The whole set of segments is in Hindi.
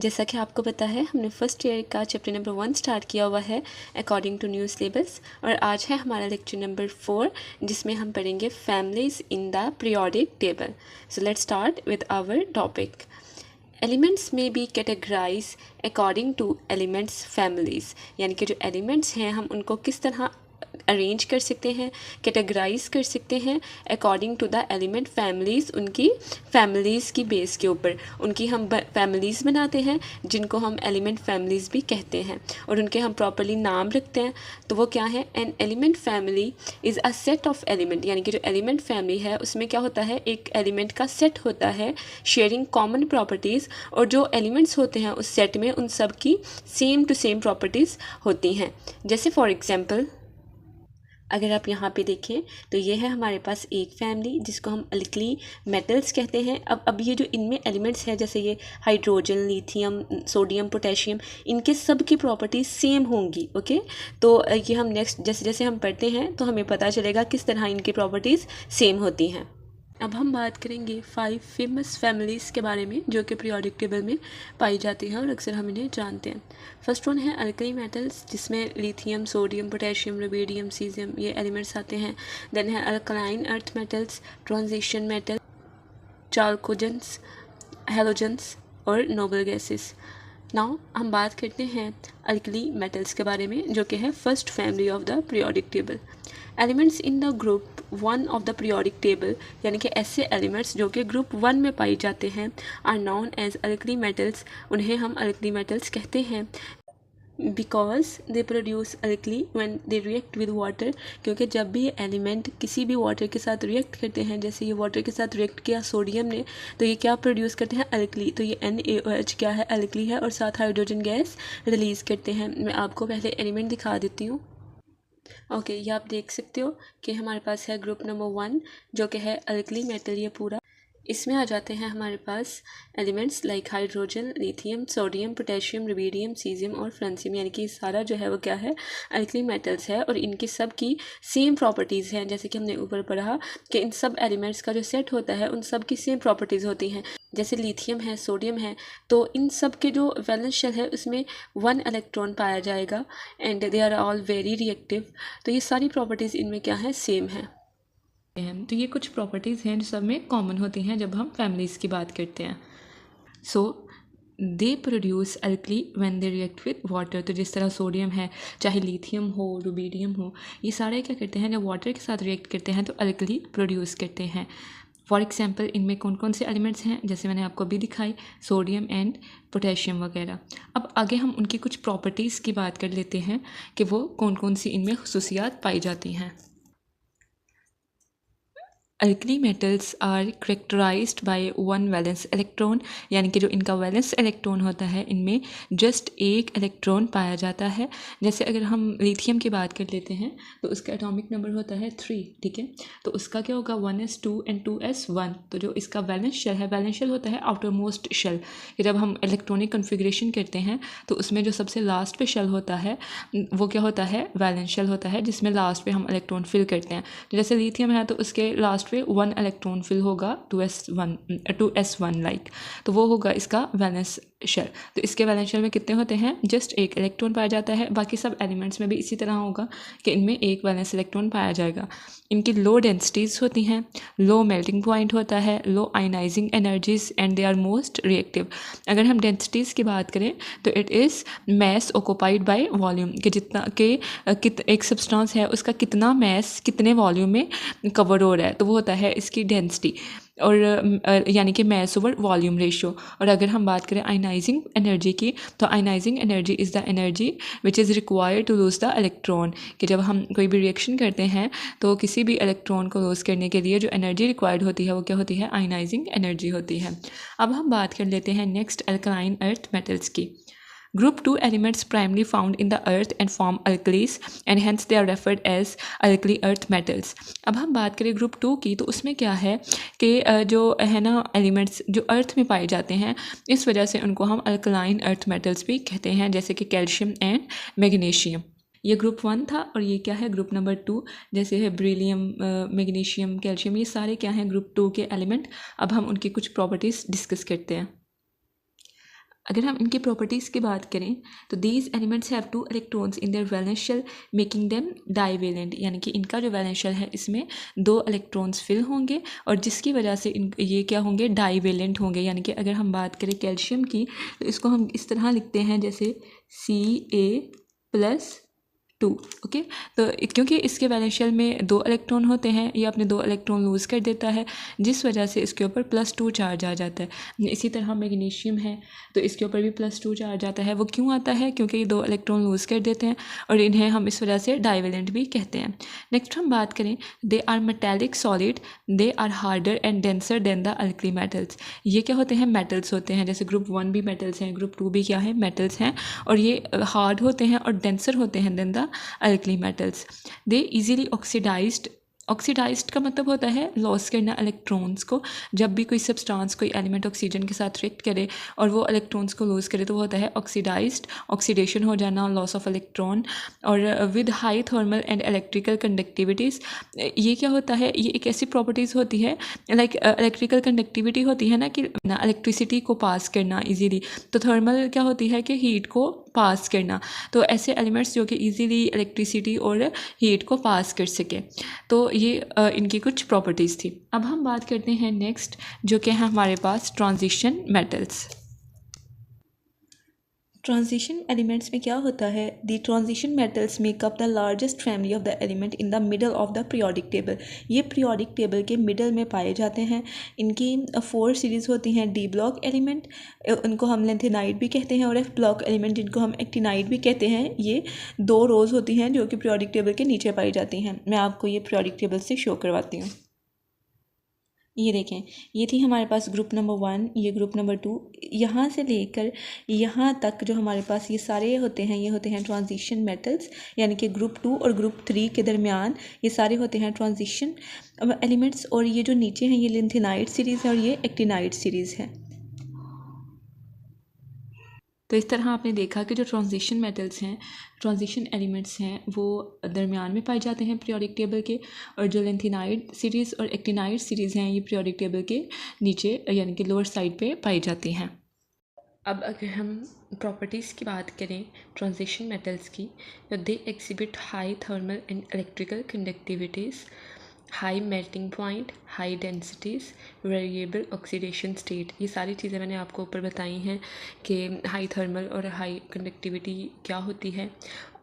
जैसा कि आपको पता है हमने फर्स्ट ईयर का चैप्टर नंबर 1 स्टार्ट किया हुआ है अकॉर्डिंग टू न्यू सिलेबस और आज है हमारा लेक्चर नंबर 4 जिसमें हम पढ़ेंगे families in the periodic table. So let's start with our topic. Elements में be categorize according to elements families, यानी कि जो एलिमेंट्स हैं हम उनको किस तरह अरेंज कर सकते हैं, कैटेगराइज कर सकते हैं according to the element families, उनकी फैमिलीज़ की बेस के ऊपर उनकी हम फैमिलीज़ बनाते हैं जिनको हम एलिमेंट फैमिलीज़ भी कहते हैं और उनके हम प्रॉपरली नाम रखते हैं। तो वो क्या है, an element family is a set of element, यानी कि जो एलिमेंट फैमिली है उसमें क्या होता है, एक एलिमेंट का सेट होता है शेयरिंग कॉमन प्रॉपर्टीज़, और जो एलिमेंट्स होते हैं उस सेट में उन सब की सेम टू सेम प्रॉपर्टीज़ होती हैं। जैसे फॉर एग्जांपल अगर आप यहाँ पे देखें तो ये है हमारे पास एक फैमिली जिसको हम अल्कली मेटल्स कहते हैं। अब ये जो इनमें एलिमेंट्स हैं जैसे ये हाइड्रोजन, लिथियम, सोडियम, पोटेशियम, इनके सब की प्रॉपर्टीज सेम होंगी। ओके, तो ये हम नेक्स्ट जैसे जैसे हम पढ़ते हैं तो हमें पता चलेगा किस तरह इनकी प्रॉपर्टीज़ सेम होती हैं। अब हम बात करेंगे 5 फेमस फैमिलीज़ के बारे में जो कि पीरियोडिक टेबल में पाई जाती हैं और अक्सर हम इन्हें जानते हैं। फर्स्ट वन है अल्कली मेटल्स जिसमें lithium, sodium, potassium, rubidium, caesium ये एलिमेंट्स आते हैं। देन है alkaline earth metals, transition metal, chalcogens, halogens और नोबल गैसेस। नाउ हम बात करते हैं अल्कली मेटल्स के बारे में जो कि है first family of the periodic table. Elements in the group 1 of the periodic table, यानी कि ऐसे एलिमेंट्स जो कि ग्रुप 1 में पाए जाते हैं, are known as alkali metals, उन्हें हम अल्कली मेटल्स कहते हैं। Because they produce alkali when they react with water, क्योंकि जब भी ये एलिमेंट किसी भी वाटर के साथ रिएक्ट करते हैं, जैसे ये वाटर के साथ रिएक्ट किया सोडियम ने, तो ये क्या प्रोड्यूस करते हैं, अल्कली। तो ये NaOH क्या है, अल्कली है, और साथ हाइड्रोजन गैस रिलीज़ करते हैं। मैं आपको पहले एलिमेंट दिखा देती हूँ। ओके, ये आप देख सकते हो कि हमारे पास है ग्रुप नंबर 1 जो कि है अल्कली मेटल। ये पूरा इसमें आ जाते हैं हमारे पास elements like hydrogen, lithium, sodium, potassium, rubidium, caesium और फ्रांसियम, यानी कि सारा जो है वो क्या है, अल्कली मेटल्स है और इनकी सब की सेम प्रॉपर्टीज़ हैं। जैसे कि हमने ऊपर पढ़ा कि इन सब एलिमेंट्स का जो सेट होता है उन सब की सेम प्रॉपर्टीज़ होती हैं। जैसे लिथियम है, सोडियम है, तो इन सब के जो वैलेंस शेल है उसमें 1 इलेक्ट्रॉन पाया जाएगा and they are all very reactive. तो ये सारी प्रॉपर्टीज़ इनमें क्या है, सेम है। तो ये कुछ प्रॉपर्टीज़ हैं जो सब में कॉमन होती हैं जब हम फैमिलीज़ की बात करते हैं। So they produce alkali when they react with water. तो जिस तरह सोडियम है, चाहे लिथियम हो, रुबीडियम हो, ये सारे क्या करते हैं, जब वाटर के साथ रिएक्ट करते हैं तो अल्कली प्रोड्यूस करते हैं। फॉर एग्जाम्पल इनमें कौन कौन से एलिमेंट्स हैं, जैसे मैंने आपको अभी दिखाई, सोडियम एंड पोटेशियम वगैरह। अब आगे हम उनकी कुछ प्रॉपर्टीज़ की बात कर लेते हैं कि वो कौन कौन सी इनमें खुसूसियात पाई जाती हैं। Alkali metals are characterised by 1 valence electron, यानी कि जो इनका वैलेंस इलेक्ट्रॉन होता है इनमें जस्ट एक इलेक्ट्रॉन पाया जाता है। जैसे अगर हम लिथियम की बात कर लेते हैं तो उसका एटॉमिक नंबर होता है 3, ठीक है, तो उसका क्या होगा 1s2 एंड 2s1। तो जो इसका वैलेंस शेल है, वैलेंस शेल होता है आउटर मोस्ट शेल, कि जब हम इलेक्ट्रॉनिक कन्फिग्रेशन करते हैं तो उसमें जो सबसे लास्ट पे शेल होता है वो क्या होता है, वैलेंस शेल होता है, जिसमें लास्ट पे हम इलेक्ट्रॉन फिल करते हैं। तो जैसे लिथियम है तो उसके लास्ट पे 1 इलेक्ट्रॉन फिल होगा 2s1 लाइक, तो वो होगा इसका वैलेंस शेल। तो इसके वैलेंस शेल में कितने होते हैं, जस्ट एक इलेक्ट्रॉन पाया जाता है। बाकी सब एलिमेंट्स में भी इसी तरह होगा कि इनमें एक वैलेंस इलेक्ट्रॉन पाया जाएगा। इनकी लो डेंसिटीज़ होती हैं, लो मेल्टिंग पॉइंट होता है, low ionizing energies and they are most reactive. अगर हम डेंसिटीज़ की बात करें तो it is mass occupied by volume, कि जितना कि एक सब्सटेंस है उसका कितना मैस कितने वॉल्यूम में कवर हो रहा है, तो वो होता है इसकी डेंसिटी, और यानी कि मैस ओवर वॉल्यूम रेशियो। और अगर हम बात करें आयनाइजिंग एनर्जी की, तो ionising energy is the energy which is required to lose the electron, कि जब हम कोई भी रिएक्शन करते हैं तो किसी भी इलेक्ट्रॉन को लूज़ करने के लिए जो एनर्जी रिक्वायर्ड होती है वो क्या होती है, आयनाइजिंग एनर्जी होती है। अब हम बात कर लेते हैं नेक्स्ट अल्कलाइन अर्थ मेटल्स की। Group 2 elements primarily found in the earth and form alkalis and hence they are referred as alkali earth metals। अब हम बात करें ग्रुप 2 की, तो उसमें क्या है कि जो है ना एलिमेंट्स जो अर्थ में पाए जाते हैं, इस वजह से उनको हम अल्कलाइन अर्थ मेटल्स भी कहते हैं, जैसे कि कैल्शियम एंड मैग्नीशियम। ये ग्रुप 1 था और ये क्या है, ग्रुप नंबर 2, जैसे है ब्रिलियम, मैग्नीशियम, कैल्शियम, ये सारे क्या हैं, ग्रुप 2 के एलिमेंट। अब हम उनकी कुछ प्रॉपर्टीज़ डिस्कस करते हैं। अगर हम इनकी प्रॉपर्टीज़ की बात करें तो these elements have 2 electrons in their valence shell making them divalent, यानी कि इनका जो वैलेंस शेल है इसमें 2 इलेक्ट्रॉन्स फिल होंगे और जिसकी वजह से ये क्या होंगे, डाइवेलेंट होंगे। यानी कि अगर हम बात करें कैल्शियम की तो इसको हम इस तरह लिखते हैं जैसे Ca+2। ओके, तो क्योंकि इसके वैलेंस शेल में 2 इलेक्ट्रॉन होते हैं, ये अपने 2 इलेक्ट्रॉन लूज़ कर देता है जिस वजह से इसके ऊपर +2 चार्ज आ जाता है। इसी तरह मैग्नीशियम है तो इसके ऊपर भी +2 चार्ज आता है। वो क्यों आता है, क्योंकि ये 2 इलेक्ट्रॉन लूज़ कर देते हैं और इन्हें हम इस वजह से डाइवेलेंट भी कहते हैं। नेक्स्ट हम बात करें, they are metallic solid, they are harder and denser than the alkali metals. ये क्या होते हैं, मेटल्स होते हैं। जैसे ग्रुप 1 भी मेटल्स हैं, ग्रुप 2 भी क्या है, मेटल्स हैं, और ये हार्ड होते हैं और डेंसर होते हैं than the alkali metals. They easily oxidised, oxidised का मतलब होता है लॉस करना इलेक्ट्रॉन्स को। जब भी कोई सब्सटेंस, कोई एलिमेंट ऑक्सीजन के साथ रिएक्ट करे और वो इलेक्ट्रॉन्स को लूज़ करे तो वो होता है ऑक्सीडाइज्ड, ऑक्सीडेशन हो जाना, लॉस ऑफ इलेक्ट्रॉन। और with high thermal and electrical conductivities, ये क्या होता है, ये एक ऐसी प्रॉपर्टीज़ होती है लाइक इलेक्ट्रिकल कंडक्टिविटी होती है ना कि इलेक्ट्रिसिटी को पास करना इजीली, तो थर्मल क्या होती है कि हीट को पास करना। तो ऐसे एलिमेंट्स जो कि इजीली इलेक्ट्रिसिटी और हीट को पास कर सके, तो ये इनकी कुछ प्रॉपर्टीज़ थी। अब हम बात करते हैं नेक्स्ट, जो कि है हमारे पास ट्रांजिशन मेटल्स। ट्रांजिशन एलिमेंट्स में क्या होता है, the transition metals make up the largest family of the element in the middle of the periodic table. ये पीरियोडिक टेबल के मिडल में पाए जाते हैं। इनकी 4 सीरीज़ होती हैं। डी ब्लॉक एलिमेंट, उनको हम लेंथेनाइड भी कहते हैं, और एफ ब्लॉक एलिमेंट जिनको हम एक्टिनाइड भी कहते हैं। ये 2 रोज़ होती हैं जो कि पीरियोडिक टेबल के नीचे पाई जाती हैं। मैं आपको ये पीरियोडिक टेबल से शो करवाती हूँ। ये देखें, ये थी हमारे पास ग्रुप नंबर 1, ये ग्रुप नंबर 2, यहाँ से लेकर यहाँ तक जो हमारे पास ये सारे होते हैं, ये होते हैं ट्रांजिशन मेटल्स। यानी कि ग्रुप 2 और ग्रुप 3 के दरमियान ये सारे होते हैं ट्रांजिशन एलिमेंट्स। और ये जो नीचे हैं ये लिंथेनाइड सीरीज़ है और ये एक्टिनाइड सीरीज़ है। तो इस तरह आपने देखा कि जो ट्रांजिशन मेटल्स हैं, ट्रांजिशन एलिमेंट्स हैं, वो दरमियान में पाए जाते हैं पीरियोडिक टेबल के, और जो लेंथेनाइड सीरीज़ और एक्टिनाइड सीरीज़ हैं ये पीरियोडिक टेबल के नीचे यानी कि लोअर साइड पे पाई जाती हैं। अब अगर हम प्रॉपर्टीज़ की बात करें ट्रांजिशन मेटल्स की, तो they exhibit high thermal and electrical conductivities, high melting point, high densities, variable oxidation state. ये सारी चीज़ें मैंने आपको ऊपर बताई हैं कि हाई थर्मल और हाई कंडक्टिविटी क्या होती है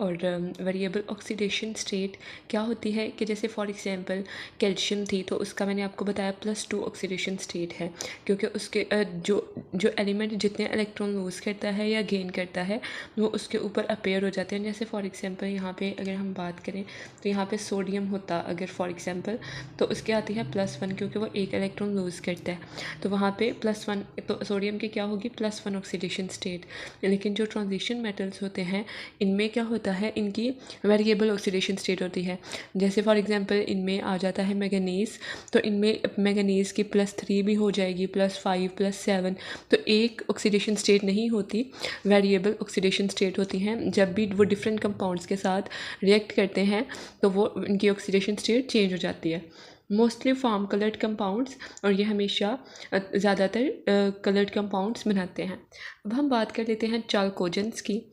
और वेरिएबल ऑक्सीडेशन स्टेट क्या होती है। कि जैसे फॉर एग्जांपल कैल्शियम थी तो उसका मैंने आपको बताया +2 ऑक्सीडेशन स्टेट है, क्योंकि उसके जो एलिमेंट जितने इलेक्ट्रॉन लूज़ करता है या गेन करता है वो उसके ऊपर अपेयर हो जाते हैं। जैसे फॉर एग्जांपल यहाँ पे अगर हम बात करें तो यहाँ पे सोडियम होता अगर फॉर एग्जांपल, तो उसके आती है +1 क्योंकि वो एक इलेक्ट्रॉन लूज़ करता है, तो वहाँ पे +1, तो सोडियम की क्या होगी, +1 ऑक्सीडेशन स्टेट। लेकिन जो ट्रांजिशन मेटल्स होते हैं इनमें क्या होता है, इनकी वेरिएबल ऑक्सीडेशन स्टेट होती है। जैसे फॉर एग्जांपल इनमें आ जाता है मैंगनीज़, तो इनमें मैंगनीज़ की +3 भी हो जाएगी, +5, +7, तो एक ऑक्सीडेशन स्टेट नहीं होती, वेरिएबल ऑक्सीडेशन स्टेट होती हैं। जब भी वो डिफरेंट कंपाउंड्स के साथ रिएक्ट करते हैं तो वो इनकी ऑक्सीडेशन स्टेट चेंज हो जाती है। मोस्टली फॉर्म कलर्ड कंपाउंड्स, और ये हमेशा ज़्यादातर कलर्ड कंपाउंड्स बनाते हैं। अब हम बात कर लेते हैं चाल्कोजेंस की।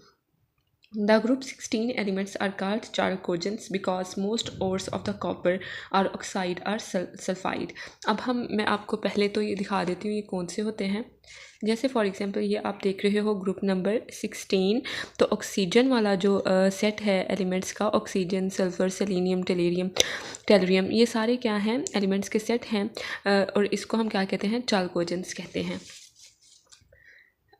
The group 16 elements are called chalcogens because most ores of the copper or oxide are sulfide। अब मैं आपको पहले तो ये दिखा देती हूँ ये कौन से होते हैं। जैसे फॉर एग्जांपल ये आप देख रहे हो ग्रुप नंबर 16, तो ऑक्सीजन वाला जो सेट है एलिमेंट्स का, ऑक्सीजन, सल्फ़र, सेलेनियम, टेलरियम, ये सारे क्या हैं, एलिमेंट्स के सेट हैं, और इसको हम क्या कहते हैं, चाल्कोजेंस कहते हैं।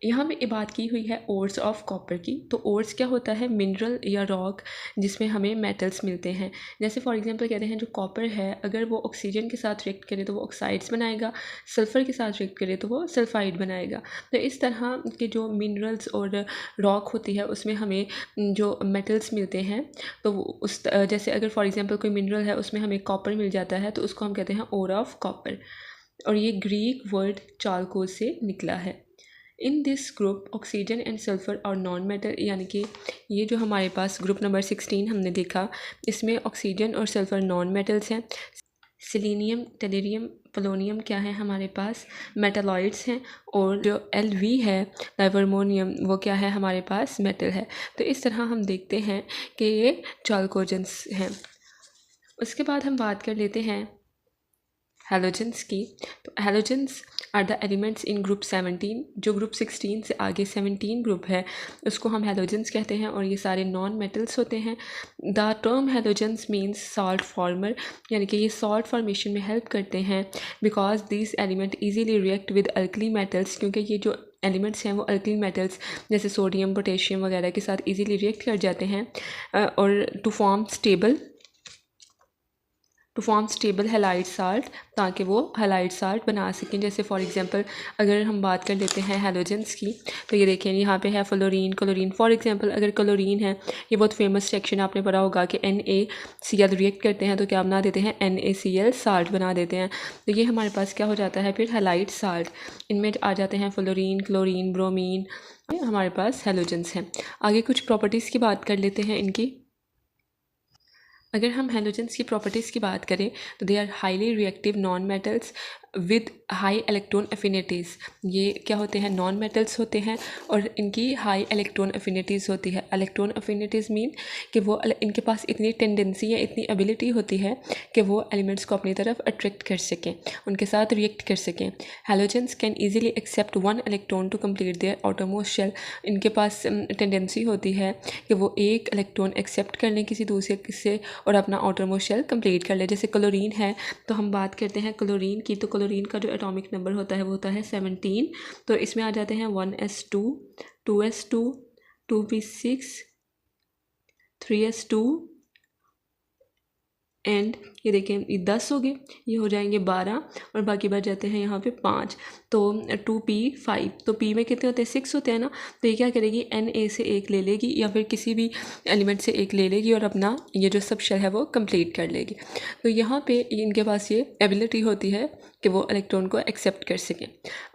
यहाँ में बात की हुई है ओर्स ऑफ कॉपर की। तो ओर्स क्या होता है, मिनरल या रॉक जिसमें हमें मेटल्स मिलते हैं। जैसे फॉर एग्जांपल कहते हैं जो कॉपर है अगर वो ऑक्सीजन के साथ रिएक्ट करे तो वो ऑक्साइड्स बनाएगा, सल्फ़र के साथ रिएक्ट करे तो वो सल्फाइड बनाएगा। तो इस तरह के जो मिनरल्स और रॉक होती है उसमें हमें जो मेटल्स मिलते हैं, तो उस जैसे अगर फॉर एग्जांपल कोई मिनरल है उसमें हमें कॉपर मिल जाता है तो उसको हम कहते हैं ओर ऑफ कॉपर, और ये ग्रीक वर्ड चाल्को से निकला है। In this group oxygen and sulphur और नॉन मेटल, यानी कि ये जो हमारे पास ग्रुप नंबर 16 हमने देखा, इसमें ऑक्सीजन और सल्फ़र नॉन मेटल्स हैं। सेलेनियम, टेलरियम, पोलोनियम क्या है हमारे पास, मेटालॉइड्स हैं, और जो Lv है लाइवर्मोनियम वो क्या है हमारे पास, मेटल है। तो इस तरह हम देखते हैं कि ये चाल्कोजेंस हैं। उसके बाद हम बात कर लेते हैं हैलोजेंस की। तो halogens are the elements in group 17, जो ग्रुप 16 से आगे 17 ग्रुप है उसको हम हैलोजेंस कहते हैं, और ये सारे नॉन मेटल्स होते हैं। The term halogens means salt former, यानी कि ये सॉल्ट फॉर्मेशन में हेल्प करते हैं, because this element easily react with alkali metals, क्योंकि ये जो एलिमेंट्स हैं वो अल्कली मेटल्स जैसे सोडियम पोटेशियम वगैरह के साथ इजीली रिएक्ट कर जाते हैं, और to form stable halide salt, ताकि वो हैलाइड साल्ट बना सकें। जैसे फॉर एग्जांपल अगर हम बात कर लेते हैं हैलोजेंस की, तो ये देखें यहाँ पे है फ्लोरीन, क्लोरीन। फॉर एग्जांपल अगर क्लोरीन है, ये बहुत फेमस रिएक्शन आपने पढ़ा होगा कि NaCl रिएक्ट करते हैं तो क्या बना देते हैं, NaCl साल्ट बना देते हैं। तो ये हमारे पास क्या हो जाता है फिर, हैलाइड साल्ट। इनमें आ जाते हैं फ्लोरीन, क्लोरीन, ब्रोमीन, हमारे पास हैलोजेंस हैं। आगे कुछ प्रॉपर्टीज़ की बात कर लेते हैं इनकी। अगर हम हैलोजेंस की प्रॉपर्टीज़ की बात करें तो they are highly reactive non metals with high electron affinities. ये क्या होते हैं, नॉन मेटल्स होते हैं और इनकी हाई इलेक्ट्रॉन एफिनिटीज़ होती है। इलेक्ट्रॉन एफिनिटीज़ मीन कि वो इनके पास इतनी टेंडेंसी या इतनी एबिलिटी होती है कि वो एलिमेंट्स को अपनी तरफ अट्रैक्ट कर सकें, उनके साथ रिएक्ट कर सकें। Halogens can easily accept 1 electron to complete their outermost shell. इनके पास टेंडेंसी होती है कि वो एक इलेक्ट्रॉन एक्सेप्ट कर लें किसी दूसरे से और अपना आउटरमोस्ट शेल कंप्लीट कर ले। जैसे क्लोरीन है तो हम बात करते हैं क्लोरीन की, तो क्लोरीन का जो एटॉमिक नंबर होता है वो होता है 17। तो इसमें आ जाते हैं 1s2, 2s2, 2p6, 3s2 and ये देखें ये 10 हो गए, ये हो जाएंगे 12 और बाकी बच जाते हैं यहाँ पे 5। तो 2p5, तो p में कितने होते हैं, 6 होते हैं ना। तो ये क्या करेगी, Na से एक ले लेगी या फिर किसी भी एलिमेंट से एक ले लेगी और अपना ये जो सब शेल है वो कंप्लीट कर लेगी। तो यहाँ पे इनके पास ये एबिलिटी होती है कि वो इलेक्ट्रॉन को एक्सेप्ट कर सकें।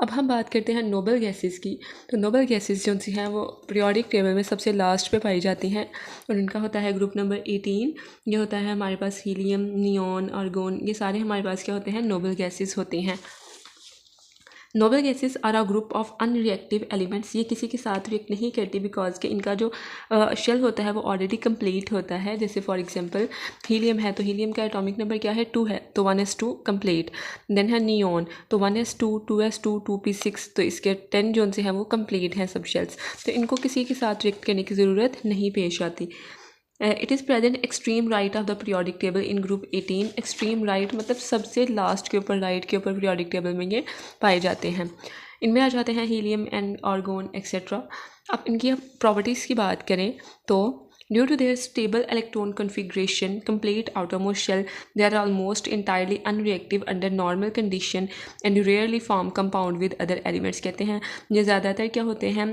अब हम बात करते हैं नोबल गैसेस की। तो नोबल गैसेस जो सी हैं वो पीरियोडिक टेबल में सबसे लास्ट पे पाई जाती हैं और इनका होता है ग्रुप नंबर 18। ये होता है हमारे पास हीलियम, नियॉन, आर्गोन, ये सारे हमारे पास क्या होते हैं, नोबल गैसेस होती हैं। Noble gases are a group of unreactive elements. ये किसी के साथ रिएक्ट नहीं करती बिकॉज के इनका जो शेल होता है वो ऑलरेडी कंप्लीट होता है। जैसे फॉर एग्जांपल हीलियम है तो हीलियम का एटॉमिक नंबर क्या है, 2 है, तो 1s2 कंप्लीट। देन है नियॉन, तो 1s2, 2s2, 2p6, तो इसके 10 जोन से हैं वो कंप्लीट हैं सब शेल्स, तो इनको किसी के साथ रिएक्ट करने की ज़रूरत नहीं पेश आती। It is present extreme right of the periodic table in group 18। Extreme right मतलब सबसे लास्ट के ऊपर, राइट के ऊपर पीरियोडिक टेबल में ये पाए जाते हैं। इनमें आ जाते हैं हीलियम एंड आर्गोन एक्सेट्रा। अब इनकी प्रॉपर्टीज़ की बात करें तो due to their stable electron configuration, complete outermost shell, they are almost entirely unreactive under normal condition and rarely form compound with other elements. कहते हैं ये ज़्यादातर क्या होते हैं,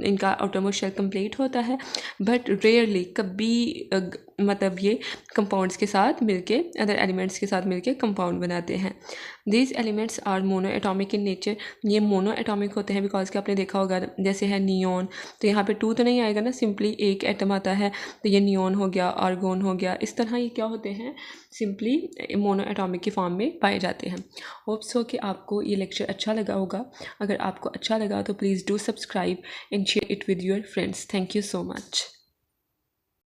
इनका आउटरमोस्ट शेल कंप्लीट होता है बट रेयरली कभी मतलब ये कंपाउंड्स के साथ मिलके, अदर एलिमेंट्स के साथ मिलके कंपाउंड बनाते हैं। These elements are mono atomic in nature. ये मोनो एटॉमिक होते हैं बिकॉज कि आपने देखा होगा जैसे है नियॉन, तो यहाँ पे 2 तो नहीं आएगा ना, सिंपली एक एटम आता है, तो ये नियॉन हो गया, आर्गोन हो गया। इस तरह ये क्या होते हैं, सिंपली मोनो एटॉमिक की फॉर्म में पाए जाते हैं। होप्स हो कि आपको ये लेक्चर अच्छा लगा होगा। अगर आपको अच्छा लगा तो please do subscribe and share it with your friends. Thank you so much.